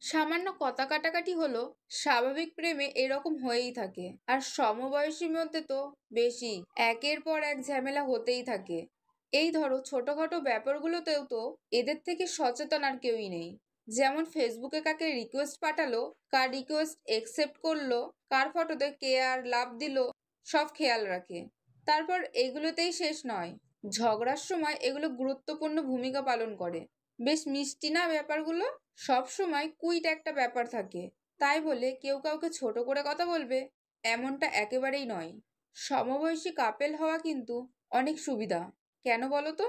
সামান্য কথা কাটাকাটি হলো স্বাভাবিক প্রেমে এরকম হয়েই থাকে। আর সমবয়সীর মধ্যে তো বেশি, একের পর এক ঝামেলা হতেই থাকে। এই ধরো ছোটখাটো ব্যাপারগুলোতেও তো এদের থেকে সচেতন আর কেউই নেই। যেমন ফেসবুকে কাকে রিকোয়েস্ট পাঠালো, কার রিকোয়েস্ট একসেপ্ট করলো, কার ফটোতে কে আর লাভ দিল, সব খেয়াল রাখে। তারপর এগুলোতেই শেষ নয়, ঝগড়ার সময় এগুলো গুরুত্বপূর্ণ ভূমিকা পালন করে। বেশ মিষ্টি না ব্যাপারগুলো? সব সময় কুইট একটা ব্যাপার থাকে, তাই বলে কেউ কাউকে ছোট করে কথা বলবে এমনটা একেবারেই নয়। সমবয়সী কাপেল হওয়া কিন্তু অনেক সুবিধা। কেন বলো তো?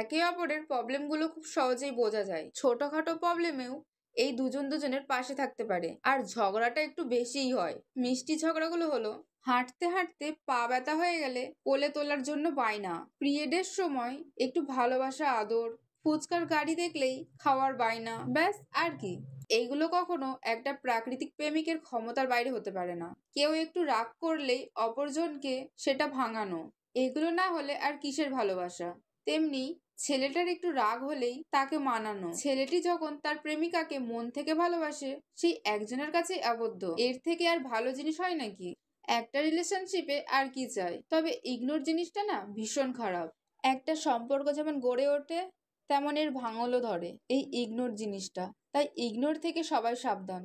একে অপরের প্রবলেমগুলো খুব সহজেই বোঝা যায়। ছোটখাটো প্রবলেমেও এই দুজন দুজনের পাশে থাকতে পারে। আর ঝগড়াটা একটু বেশিই হয়। মিষ্টি ঝগড়াগুলো হলো হাঁটতে হাঁটতে পা ব্যথা হয়ে গেলে কোলে তোলার জন্য বায়না, পিরিয়ডের সময় একটু ভালোবাসা আদর, ফুচকার গাড়ি দেখলেই খাওয়ার বায়না, ব্যাস আর কি। এইগুলো কখনো একটা প্রাকৃতিক প্রেমিকের ক্ষমতার বাইরে হতে পারে না। কেউ একটু রাগ করলেই অপরজনকে সেটা ভাঙানো, এগুলো না হলে আর কিসের ভালোবাসা? তেমনি ছেলেটার একটু রাগ হলেই তাকে মানানো। ছেলেটি যখন তার প্রেমিকাকে মন থেকে ভালোবাসে, সেই একজনের কাছেই আবদ্ধ। এর থেকে আর ভালো জিনিস হয় নাকি? একটা রিলেশনশিপে আর কি চাই? তবে ইগনোর জিনিসটা না ভীষণ খারাপ। একটা সম্পর্ক যেমন গড়ে ওঠে, তেমন এর ভাঙলও ধরে এই ইগনোর জিনিসটা। তাই ইগনোর থেকে সবাই সাবধান।